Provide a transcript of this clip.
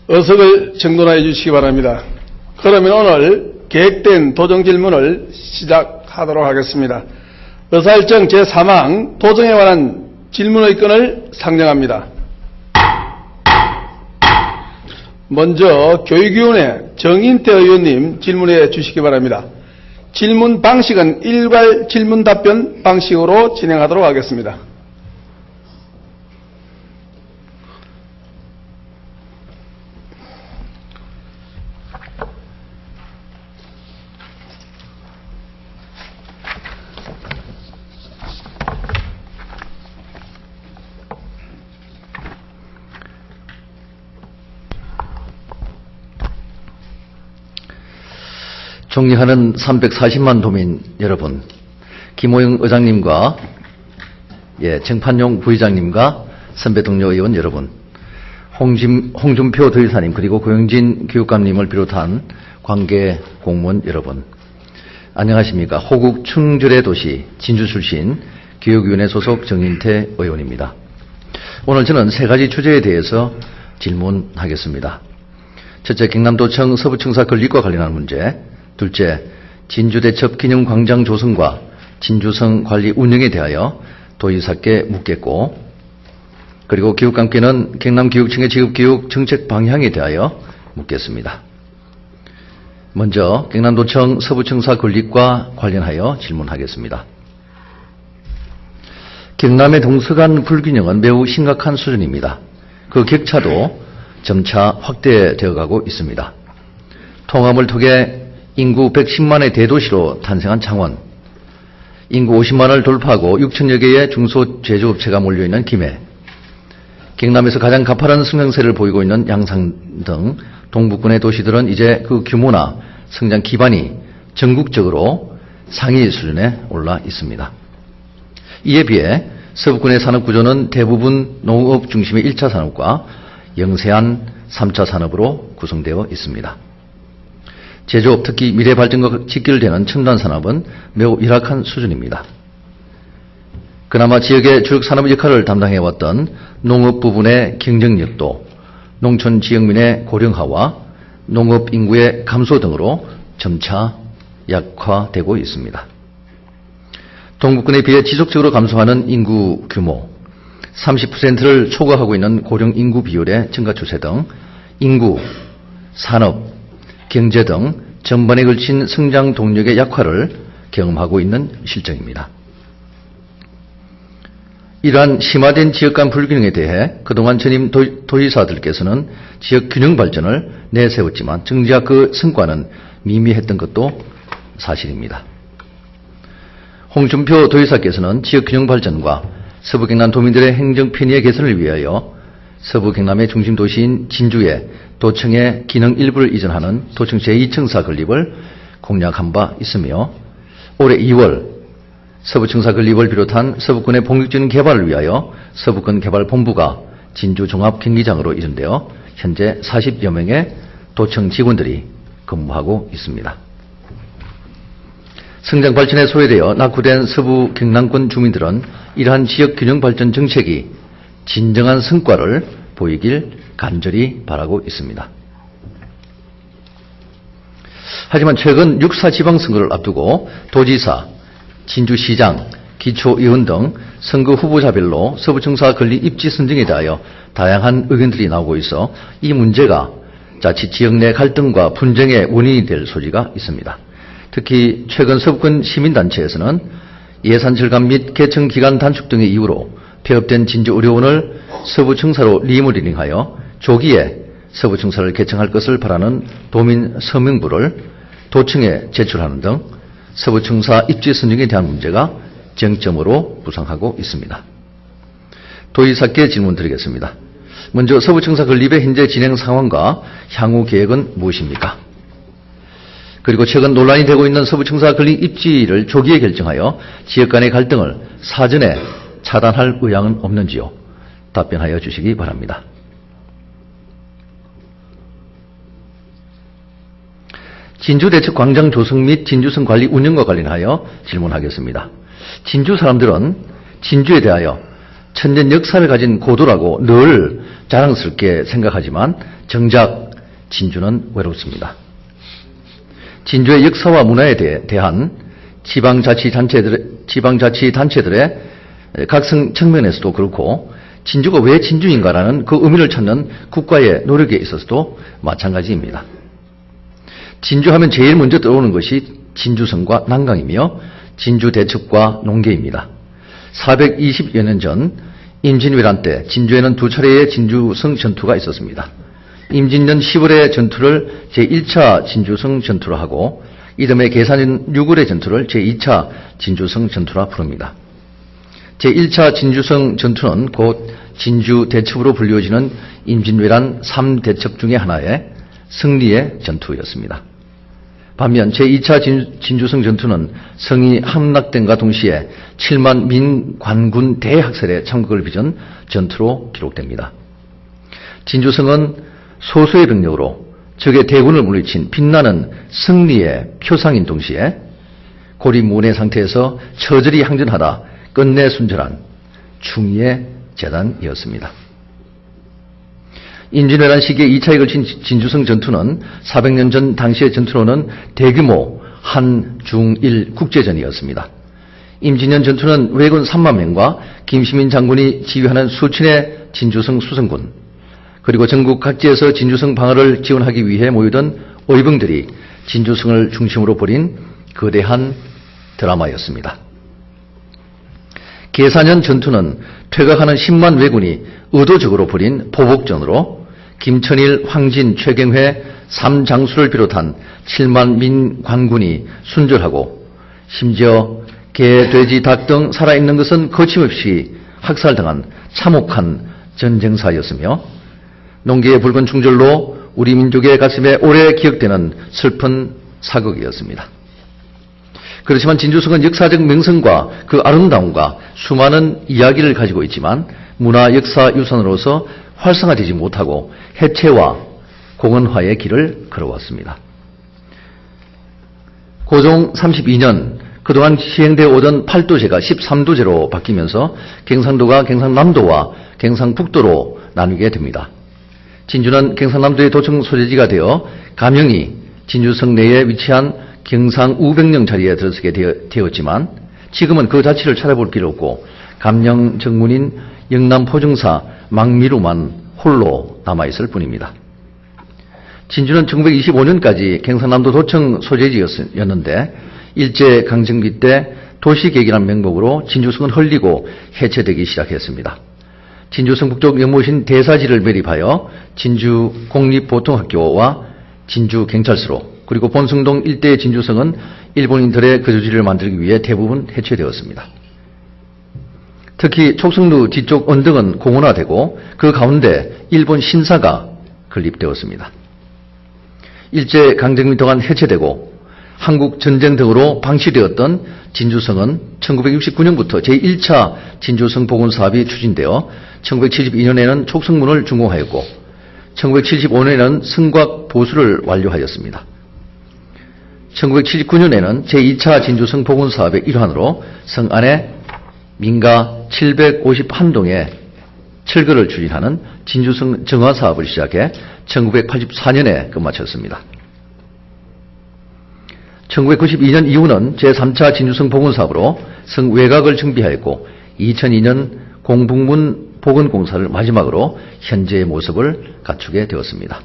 의석을 정돈해 주시기 바랍니다. 그러면 오늘 계획된 도정 질문을 시작하도록 하겠습니다. 의사일정 제3항 도정에 관한 질문의 건을 상정합니다. 먼저 교육위원회 정인태 의원님 질문해 주시기 바랍니다. 질문 방식은 일괄 질문 답변 방식으로 진행하도록 하겠습니다. 존경하는 340만 도민 여러분, 김호영 의장님과 정판용 부의장님과 선배 동료 의원 여러분, 홍준표 도의사님 그리고 고영진 교육감님을 비롯한 관계 공무원 여러분, 안녕하십니까. 호국 충절의 도시 진주 출신 교육위원회 소속 정인태 의원입니다. 오늘 저는 세 가지 주제에 대해서 질문하겠습니다. 첫째, 경남도청 서부청사 건립과 관련한 문제. 둘째, 진주대첩 기념광장 조성과 진주성 관리 운영에 대하여 도의사께 묻겠고, 그리고 교육감께는 경남교육청의 지급교육 정책 방향에 대하여 묻겠습니다. 먼저 경남도청 서부청사 건립과 관련하여 질문하겠습니다. 경남의 동서간 불균형은 매우 심각한 수준입니다. 그 격차도 점차 확대되어 가고 있습니다. 통합을 통해 인구 110만의 대도시로 탄생한 창원, 인구 50만을 돌파하고 6천여 개의 중소제조업체가 몰려있는 김해, 경남에서 가장 가파른 성장세를 보이고 있는 양산 등 동북권의 도시들은 이제 그 규모나 성장 기반이 전국적으로 상위 수준에 올라 있습니다. 이에 비해 서부권의 산업구조는 대부분 농업 중심의 1차 산업과 영세한 3차 산업으로 구성되어 있습니다. 제조업, 특히 미래발전과 직결되는 첨단산업은 매우 열악한 수준입니다. 그나마 지역의 주력산업 역할을 담당해왔던 농업 부분의 경쟁력도 농촌 지역민의 고령화와 농업 인구의 감소 등으로 점차 약화되고 있습니다. 동북권에 비해 지속적으로 감소하는 인구 규모, 30%를 초과하고 있는 고령 인구 비율의 증가 추세 등 인구, 산업, 경제 등 전반에 걸친 성장 동력의 약화를 경험하고 있는 실정입니다. 이러한 심화된 지역 간 불균형에 대해 그동안 전임 도의사들께서는 지역 균형 발전을 내세웠지만 정작 그 성과는 미미했던 것도 사실입니다. 홍준표 도의사께서는 지역 균형 발전과 서부경남 도민들의 행정 편의의 개선을 위하여 서부경남의 중심 도시인 진주에 도청의 기능 일부를 이전하는 도청 제2청사 건립을 공약한 바 있으며, 올해 2월 서부청사 건립을 비롯한 서부권의 본격적인 개발을 위하여 서부권 개발본부가 진주 종합경기장으로 이전되어 현재 40여 명의 도청 직원들이 근무하고 있습니다. 성장 발전에 소외되어 낙후된 서부 경남권 주민들은 이러한 지역 균형 발전 정책이 진정한 성과를 보이길 간절히 바라고 있습니다. 하지만 최근 6.4 지방선거를 앞두고 도지사, 진주시장, 기초의원 등 선거 후보자별로 서부청사 건립 입지 선정에 대하여 다양한 의견들이 나오고 있어 이 문제가 자칫 지역 내 갈등과 분쟁의 원인이 될 소지가 있습니다. 특히 최근 서부권 시민단체에서는 예산 절감 및 개청 기간 단축 등의 이유로 폐업된 진주의료원을 서부청사로 리모델링하여 조기에 서부청사를 개청할 것을 바라는 도민 서명부를 도청에 제출하는 등 서부청사 입지 선정에 대한 문제가 쟁점으로 부상하고 있습니다. 도의사께 질문드리겠습니다. 먼저 서부청사 건립의 현재 진행 상황과 향후 계획은 무엇입니까? 그리고 최근 논란이 되고 있는 서부청사 건립 입지를 조기에 결정하여 지역 간의 갈등을 사전에 차단할 의향은 없는지요? 답변하여 주시기 바랍니다. 진주대첩 광장 조성 및 진주성 관리 운영과 관련하여 질문하겠습니다. 진주 사람들은 진주에 대하여 천년 역사를 가진 고도라고 늘 자랑스럽게 생각하지만 정작 진주는 외롭습니다. 진주의 역사와 문화에 대한 지방자치단체들의 각성 측면에서도 그렇고 진주가 왜 진주인가라는 그 의미를 찾는 국가의 노력에 있어서도 마찬가지입니다. 진주하면 제일 먼저 떠오르는 것이 진주성과 난강이며 진주대첩과 농계입니다. 420여 년 전 임진왜란 때 진주에는 두 차례의 진주성 전투가 있었습니다. 임진년 10월의 전투를 제1차 진주성 전투로 하고 이듬해 계산년 6월의 전투를 제2차 진주성 전투라 부릅니다. 제1차 진주성 전투는 곧 진주대첩으로 불리워지는 임진왜란 3대첩 중의 하나의 승리의 전투였습니다. 반면 제2차 진주성 전투는 성이 함락됨과 동시에 7만 민관군 대학살의 참극을 빚은 전투로 기록됩니다. 진주성은 소수의 병력으로 적의 대군을 물리친 빛나는 승리의 표상인 동시에 고립무원의 상태에서 처절히 항전하다 끝내 순절한 충의의 재단이었습니다. 임진왜란 시기에 2차에 걸친 진주성 전투는 400년 전 당시의 전투로는 대규모 한중일 국제전이었습니다. 임진년 전투는 왜군 3만 명과 김시민 장군이 지휘하는 수천의 진주성 수성군 그리고 전국 각지에서 진주성 방어를 지원하기 위해 모이던 의병들이 진주성을 중심으로 벌인 거대한 드라마였습니다. 계산년 전투는 퇴각하는 10만 왜군이 의도적으로 벌인 보복전으로 김천일, 황진, 최경회 3장수를 비롯한 7만 민관군이 순절하고 심지어 개, 돼지, 닭 등 살아있는 것은 거침없이 학살당한 참혹한 전쟁사였으며 농계의 붉은 충절로 우리 민족의 가슴에 오래 기억되는 슬픈 사극이었습니다. 그렇지만 진주성은 역사적 명성과 그 아름다움과 수많은 이야기를 가지고 있지만 문화 역사 유산으로서 활성화되지 못하고 해체와 공원화의 길을 걸어왔습니다. 고종 32년 그동안 시행되어 오던 8도제가 13도제로 바뀌면서 경상도가 경상남도와 경상북도로 나뉘게 됩니다. 진주는 경상남도의 도청 소재지가 되어 가명이 진주성 내에 위치한 경상 우백령 자리에 들어서게 되었지만 지금은 그 자취를 찾아볼 길 없고 감령 정문인 영남 포정사 망미루만 홀로 남아있을 뿐입니다. 진주는 1925년까지 경상남도 도청 소재지였는데 일제강점기 때 도시계획이라는 명목으로 진주성은 헐리고 해체되기 시작했습니다. 진주성 북쪽 연못인 대사지를 매립하여 진주공립보통학교와 진주경찰서로 그리고 본성동 일대의 진주성은 일본인들의 거주지를 만들기 위해 대부분 해체되었습니다. 특히 촉성루 뒤쪽 언덕은 공원화되고 그 가운데 일본 신사가 건립되었습니다. 일제강점기 동안 해체되고 한국 전쟁 등으로 방치되었던 진주성은 1969년부터 제1차 진주성 복원 사업이 추진되어 1972년에는 촉성문을 준공하였고 1975년에는 성곽 보수를 완료하였습니다. 1979년에는 제2차 진주성 복원 사업의 일환으로 성 안에 민가 751동의 철거를 추진하는 진주성 정화 사업을 시작해 1984년에 끝마쳤습니다. 1992년 이후는 제3차 진주성 복원 사업으로 성 외곽을 정비하였고 2002년 공북문 복원 공사를 마지막으로 현재의 모습을 갖추게 되었습니다.